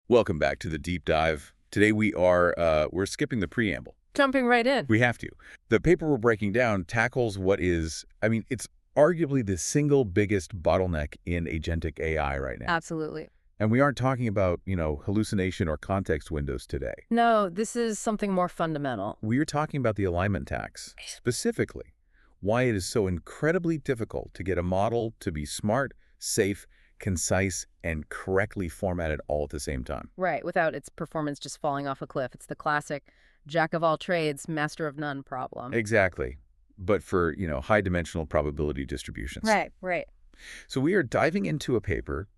Welcome back to the deep dive. Today we're skipping the preamble. Jumping right in. We have to. The paper we're breaking down tackles what is, it's arguably the single biggest bottleneck in agentic AI right now. Absolutely. And we aren't talking about, hallucination or context windows today. No, this is something more fundamental. We're talking about the alignment tax, specifically why it is so incredibly difficult to get a model to be smart, safe, concise, and correctly formatted all at the same time. Right, without its performance just falling off a cliff. It's the classic jack of all trades, master of none problem. Exactly. But for, high-dimensional probability distributions. Right. So we are diving into a paper.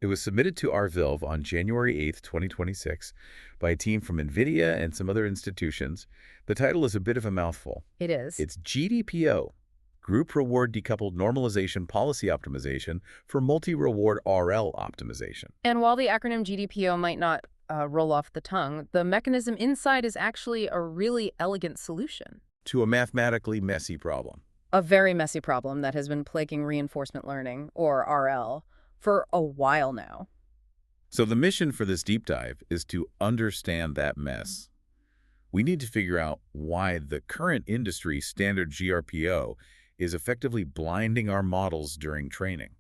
It was submitted to RVILV on January 8th, 2026, by a team from NVIDIA and some other institutions. The title is a bit of a mouthful. It is. It's GDPO, Group Reward-Decoupled Normalization Policy Optimization for Multi-Reward RL Optimization. And while the acronym GDPO might not roll off the tongue, the mechanism inside is actually a really elegant solution. To a mathematically messy problem. A very messy problem that has been plaguing reinforcement learning, or RL, for a while now. So the mission for this deep dive is to understand that mess. We need to figure out why the current industry standard GRPO is effectively blinding our models during training.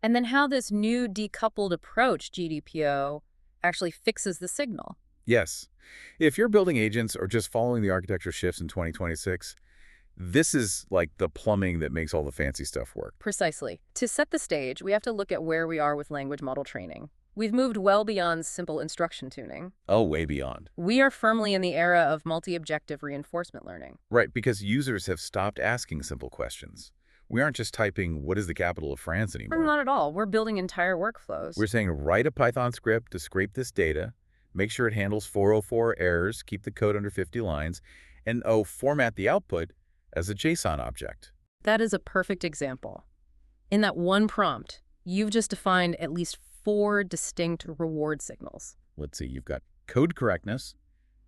And then how this new decoupled approach, GDPO, actually fixes the signal. Yes. If you're building agents or just following the architecture shifts in 2026, this is like the plumbing that makes all the fancy stuff work. Precisely. To set the stage, we have to look at where we are with language model training. We've moved well beyond simple instruction tuning. Oh, way beyond. We are firmly in the era of multi-objective reinforcement learning. Right, because users have stopped asking simple questions. We aren't just typing, what is the capital of France anymore? Not at all. We're building entire workflows. We're saying, write a Python script to scrape this data, make sure it handles 404 errors, keep the code under 50 lines, and format the output as a JSON object. That is a perfect example. In that one prompt, you've just defined at least 4 distinct reward signals. Let's see, you've got code correctness,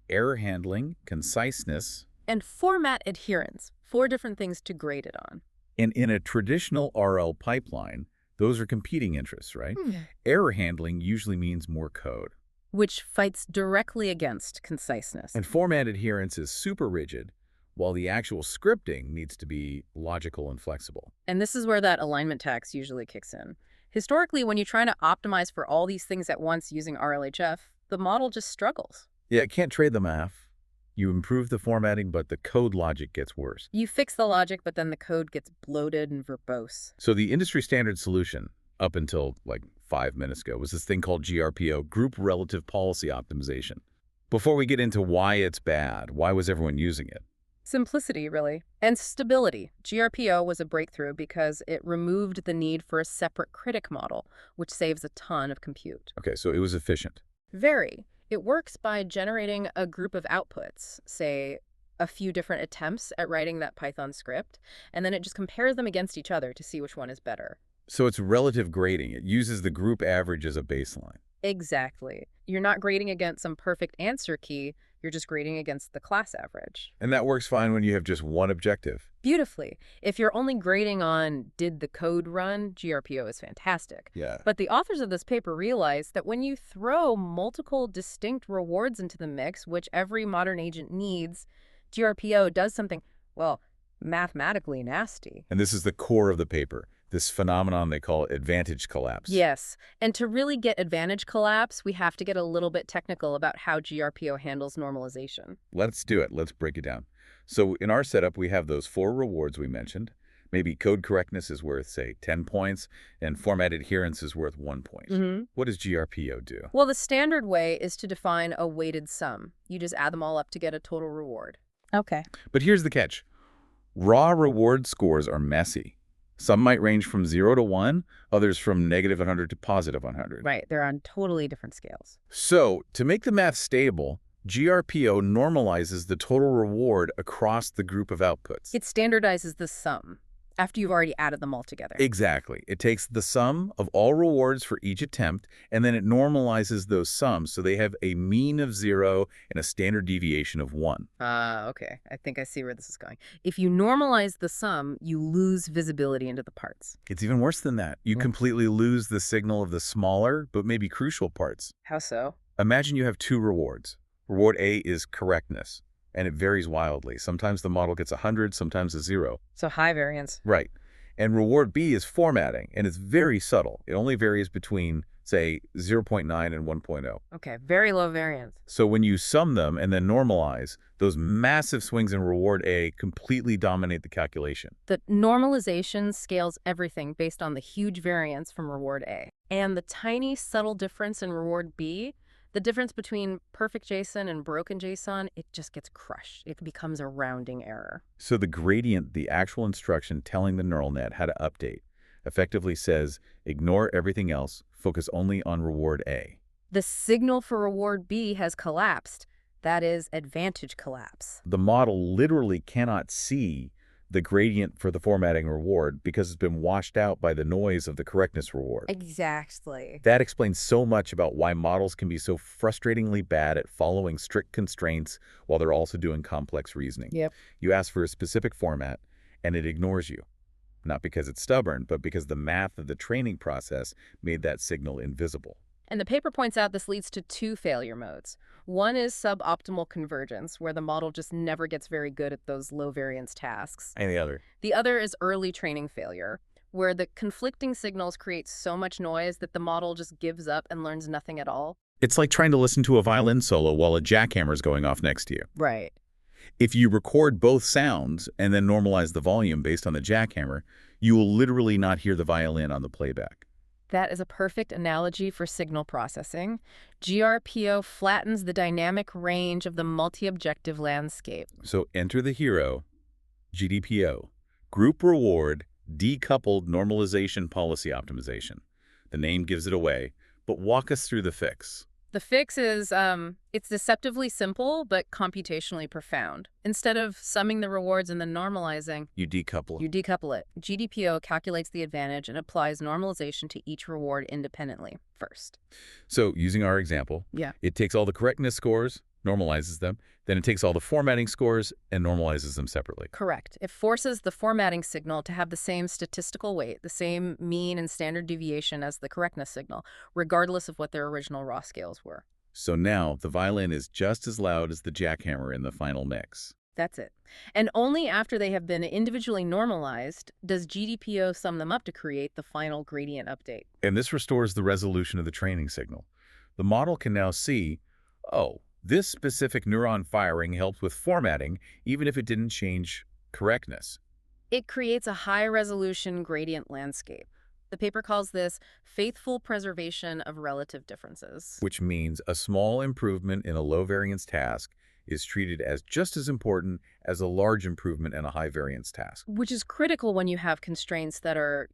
error handling, conciseness, and format adherence, 4 different things to grade it on. And in a traditional RL pipeline, those are competing interests, right? Error handling usually means more code. Which fights directly against conciseness. And format adherence is super rigid, while the actual scripting needs to be logical and flexible. And this is where that alignment tax usually kicks in. Historically, when you're trying to optimize for all these things at once using RLHF, the model just struggles. Yeah, it can't trade the math. You improve the formatting, but the code logic gets worse. You fix the logic, but then the code gets bloated and verbose. So the industry standard solution, up until like 5 minutes ago, was this thing called GRPO, Group Relative Policy Optimization. Before we get into why it's bad, why was everyone using it? Simplicity, really. And stability. GRPO was a breakthrough because it removed the need for a separate critic model, which saves a ton of compute. Okay, so it was efficient. Very. It works by generating a group of outputs, say a few different attempts at writing that Python script, and then it just compares them against each other to see which one is better. So it's relative grading. It uses the group average as a baseline. Exactly. You're not grading against some perfect answer key, you're just grading against the class average. And that works fine when you have just one objective. Beautifully. If you're only grading on did the code run, GRPO is fantastic. Yeah. But the authors of this paper realized that when you throw multiple distinct rewards into the mix, which every modern agent needs, GRPO does something, well, mathematically nasty. And this is the core of the paper, this phenomenon they call advantage collapse. Yes. And to really get advantage collapse, we have to get a little bit technical about how GRPO handles normalization. Let's do it. Let's break it down. So in our setup, we have those 4 rewards we mentioned. Maybe code correctness is worth, say, 10 points, and format adherence is worth 1 point. What does GRPO do? Well, the standard way is to define a weighted sum. You just add them all up to get a total reward. Okay. But here's the catch. Raw reward scores are messy. Some might range from 0 to 1, others from -100 to +100. Right. They're on totally different scales. So to make the math stable, GRPO normalizes the total reward across the group of outputs. It standardizes the sum after you've already added them all together. Exactly. It takes the sum of all rewards for each attempt, and then it normalizes those sums so they have a mean of 0 and a standard deviation of 1. Okay. I think I see where this is going. If you normalize the sum, you lose visibility into the parts. It's even worse than that. You completely lose the signal of the smaller but maybe crucial parts. How so? Imagine you have two rewards. Reward A is correctness, and it varies wildly. Sometimes the model gets 100, sometimes a 0. So high variance. Right. And reward B is formatting, and it's very subtle. It only varies between, say, 0.9 and 1.0. Okay, very low variance. So when you sum them and then normalize, those massive swings in reward A completely dominate the calculation. The normalization scales everything based on the huge variance from reward A. And the tiny, subtle difference in reward B, the difference between perfect JSON and broken JSON, it just gets crushed. It becomes a rounding error. So the gradient, the actual instruction telling the neural net how to update, effectively says, ignore everything else, focus only on reward A. The signal for reward B has collapsed. That is advantage collapse. The model literally cannot see the gradient for the formatting reward because it's been washed out by the noise of the correctness reward. Exactly. That explains so much about why models can be so frustratingly bad at following strict constraints while they're also doing complex reasoning. Yep. You ask for a specific format, and it ignores you. Not because it's stubborn, but because the math of the training process made that signal invisible. And the paper points out this leads to two failure modes. One is suboptimal convergence, where the model just never gets very good at those low variance tasks. And the other? The other is early training failure, where the conflicting signals create so much noise that the model just gives up and learns nothing at all. It's like trying to listen to a violin solo while a jackhammer is going off next to you. Right. If you record both sounds and then normalize the volume based on the jackhammer, you will literally not hear the violin on the playback. That is a perfect analogy for signal processing. GRPO flattens the dynamic range of the multi-objective landscape. So enter the hero, GDPO, Group Reward Decoupled Normalization Policy Optimization. The name gives it away, but walk us through the fix. The fix is, it's deceptively simple, but computationally profound. Instead of summing the rewards and then normalizing, You decouple. you decouple it. GDPO calculates the advantage and applies normalization to each reward independently first. So using our example, Yeah. it takes all the correctness scores, normalizes them, then it takes all the formatting scores and normalizes them separately. Correct. It forces the formatting signal to have the same statistical weight, the same mean and standard deviation as the correctness signal, regardless of what their original raw scales were. So now the violin is just as loud as the jackhammer in the final mix. That's it. And only after they have been individually normalized does GDPO sum them up to create the final gradient update. And this restores the resolution of the training signal. The model can now see, oh, this specific neuron firing helped with formatting even if it didn't change correctness. It creates a high-resolution gradient landscape. The paper calls this faithful preservation of relative differences. Which means a small improvement in a low-variance task is treated as just as important as a large improvement in a high-variance task. Which is critical when you have constraints that are,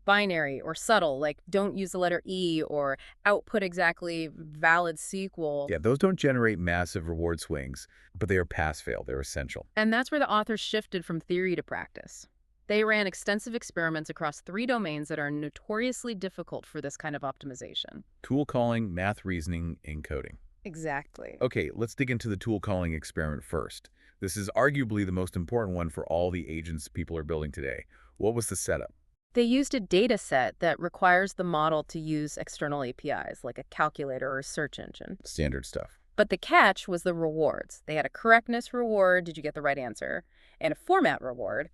binary or subtle, like don't use the letter E or output exactly valid sequel. Yeah, those don't generate massive reward swings, but they are pass-fail. They're essential. And that's where the authors shifted from theory to practice. They ran extensive experiments across 3 domains that are notoriously difficult for this kind of optimization. Tool calling, math reasoning, encoding. Exactly. Okay, let's dig into the tool calling experiment first. This is arguably the most important one for all the agents people are building today. What was the setup? They used a data set that requires the model to use external APIs, like a calculator or a search engine. Standard stuff. But the catch was the rewards. They had a correctness reward, did you get the right answer, and a format reward,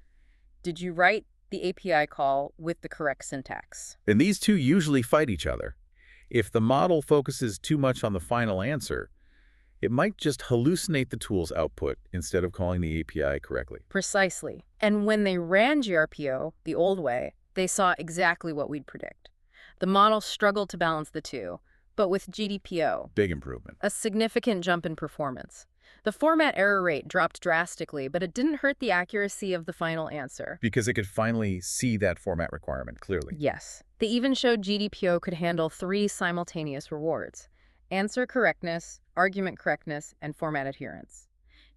did you write the API call with the correct syntax. And these two usually fight each other. If the model focuses too much on the final answer, it might just hallucinate the tool's output instead of calling the API correctly. Precisely. And when they ran GRPO the old way, they saw exactly what we'd predict. The model struggled to balance the two, but with GDPO, Big improvement. a significant jump in performance. The format error rate dropped drastically, but it didn't hurt the accuracy of the final answer. Because it could finally see that format requirement clearly. Yes. They even showed GDPO could handle 3 simultaneous rewards: answer correctness, argument correctness, and format adherence.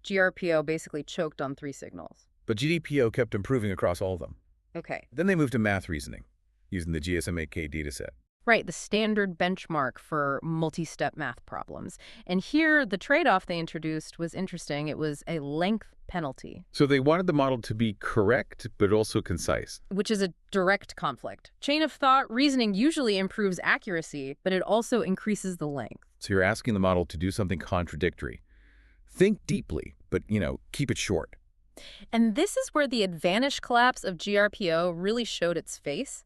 GRPO basically choked on 3 signals. But GDPO kept improving across all of them. Okay. Then they moved to math reasoning, using the GSM8K dataset. Right, the standard benchmark for multi-step math problems. And here, the trade-off they introduced was interesting. It was a length penalty, So they wanted the model to be correct, but also concise. which is a direct conflict. Chain of thought reasoning usually improves accuracy, but it also increases the length. So you're asking the model to do something contradictory. Think deeply, but, keep it short. And this is where the advantage collapse of GRPO really showed its face.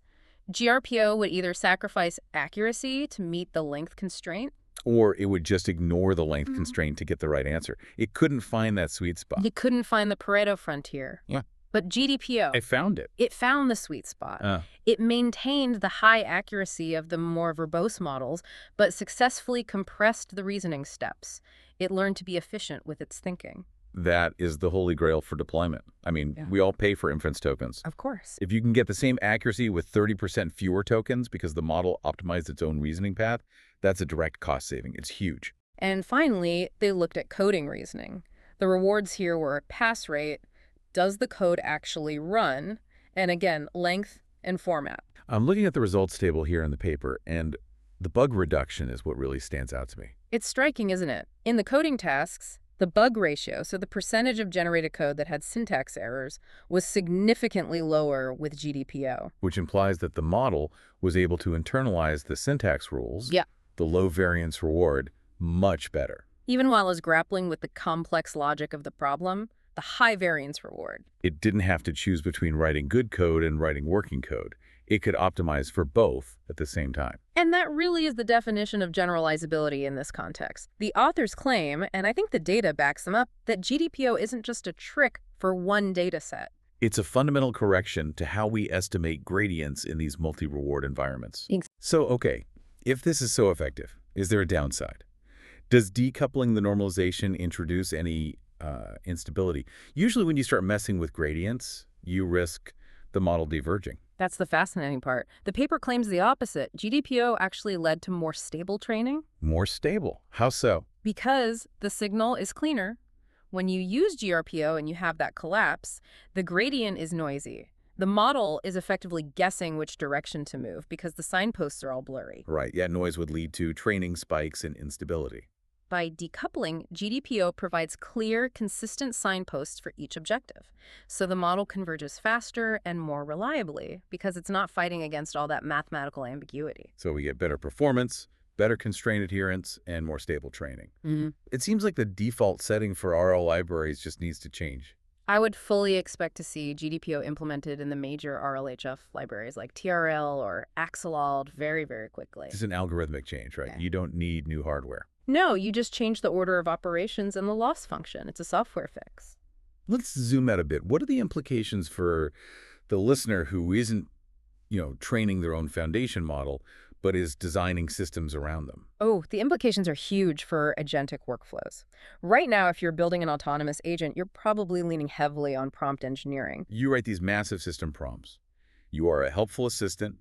GRPO would either sacrifice accuracy to meet the length constraint. Or it would just ignore the length constraint to get the right answer. It couldn't find that sweet spot. You couldn't find the Pareto frontier. Yeah. But GDPO, I found it. it found the sweet spot. It maintained the high accuracy of the more verbose models, but successfully compressed the reasoning steps. It learned to be efficient with its thinking. That is the holy grail for deployment. I mean, Yeah. we all pay for inference tokens. Of course. If you can get the same accuracy with 30% fewer tokens because the model optimized its own reasoning path, that's a direct cost saving. It's huge. And finally, they looked at coding reasoning. The rewards here were pass rate, does the code actually run, and again, length and format. I'm looking at the results table here in the paper, and the bug reduction is what really stands out to me. It's striking, isn't it? In the coding tasks, the bug ratio, so the percentage of generated code that had syntax errors, was significantly lower with GDPO. Which implies that the model was able to internalize the syntax rules, Yeah. the low variance reward, much better. Even while it's grappling with the complex logic of the problem, the high variance reward. It didn't have to choose between writing good code and writing working code. It could optimize for both at the same time. And that really is the definition of generalizability in this context. The authors claim, and I think the data backs them up, that GDPO isn't just a trick for one data set. It's a fundamental correction to how we estimate gradients in these multi-reward environments. Ex- So, okay, if this is so effective, is there a downside? Does decoupling the normalization introduce any instability? Usually when you start messing with gradients, you risk the model diverging. That's the fascinating part. The paper claims the opposite. GDPO actually led to more stable training More stable. How so? because the signal is cleaner. When you use GRPO and you have that collapse, the gradient is noisy. The model is effectively guessing which direction to move because the signposts are all blurry. Right, yeah, noise would lead to training spikes and instability. By decoupling, GDPO provides clear, consistent signposts for each objective. So the model converges faster and more reliably because it's not fighting against all that mathematical ambiguity. So we get better performance, better constraint adherence, and more stable training. It seems like the default setting for RL libraries just needs to change. I would fully expect to see GDPO implemented in the major RLHF libraries like TRL or Axelald very, very quickly. It's an algorithmic change, right? Yeah. You don't need new hardware. No, you just change the order of operations and the loss function. It's a software fix. Let's zoom out a bit. What are the implications for the listener who isn't, training their own foundation model, but is designing systems around them? Oh, the implications are huge for agentic workflows. Right now, if you're building an autonomous agent, you're probably leaning heavily on prompt engineering. You write these massive system prompts. You are a helpful assistant.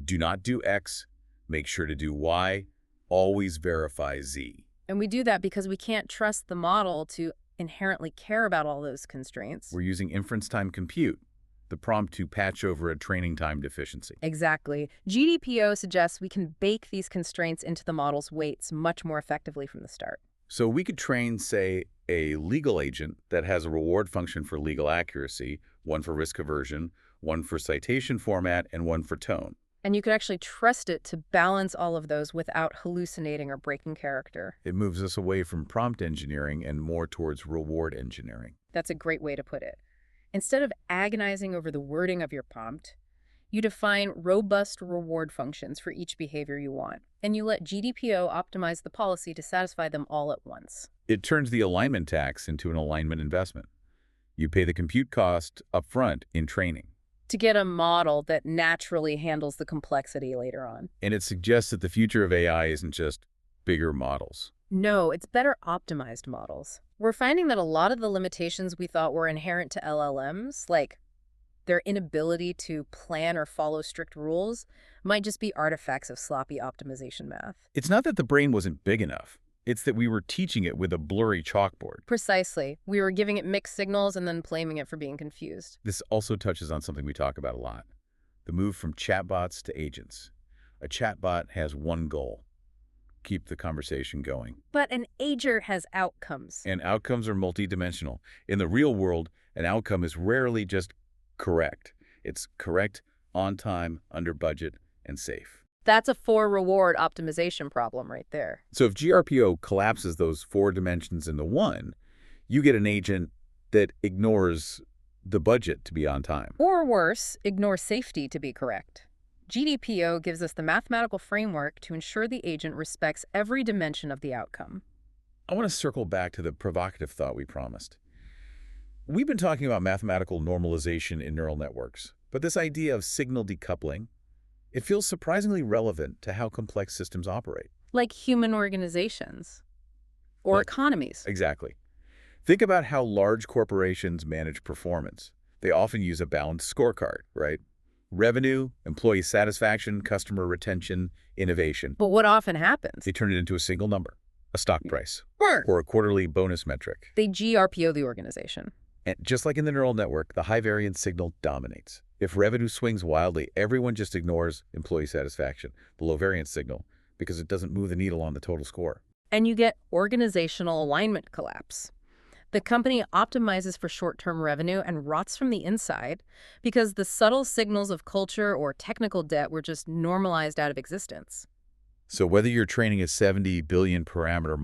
Do not do X. Make sure to do Y. Always verify Z. And we do that because we can't trust the model to inherently care about all those constraints. We're using inference time compute, the prompt to patch over a training time deficiency. Exactly. GDPO suggests we can bake these constraints into the model's weights much more effectively from the start. So we could train, say, a legal agent that has a reward function for legal accuracy, one for risk aversion, one for citation format, and one for tone. And you could actually trust it to balance all of those without hallucinating or breaking character. It moves us away from prompt engineering and more towards reward engineering. That's a great way to put it. Instead of agonizing over the wording of your prompt, you define robust reward functions for each behavior you want, and you let GDPO optimize the policy to satisfy them all at once. It turns the alignment tax into an alignment investment. You pay the compute cost upfront in training. To get a model that naturally handles the complexity later on. And it suggests that the future of AI isn't just bigger models. No, it's better optimized models. We're finding that a lot of the limitations we thought were inherent to LLMs, like their inability to plan or follow strict rules, might just be artifacts of sloppy optimization math. It's not that the brain wasn't big enough. It's that we were teaching it with a blurry chalkboard. Precisely. We were giving it mixed signals and then blaming it for being confused. This also touches on something we talk about a lot, the move from chatbots to agents. A chatbot has one goal: keep the conversation going. But an ager has outcomes. And outcomes are multidimensional. In the real world, an outcome is rarely just correct. It's correct, on time, under budget, and safe. That's a for-reward optimization problem right there. So if GRPO collapses those 4 dimensions into one, you get an agent that ignores the budget to be on time. Or worse, ignore safety to be correct. GDPO gives us the mathematical framework to ensure the agent respects every dimension of the outcome. I want to circle back to the provocative thought we promised. We've been talking about mathematical normalization in neural networks, but this idea of signal decoupling, it feels surprisingly relevant to how complex systems operate. Like human organizations. Or economies. Exactly. Think about how large corporations manage performance. They often use a balanced scorecard, right? Revenue, employee satisfaction, customer retention, innovation. But what often happens? They turn it into a single number, a stock price, Or or a quarterly bonus metric. they GRPO the organization. And just like in the neural network, the high-variance signal dominates. If revenue swings wildly, everyone just ignores employee satisfaction, the low-variance signal, because it doesn't move the needle on the total score. And you get organizational alignment collapse. The company optimizes for short-term revenue and rots from the inside because the subtle signals of culture or technical debt were just normalized out of existence. So whether you're training a 70 billion parameter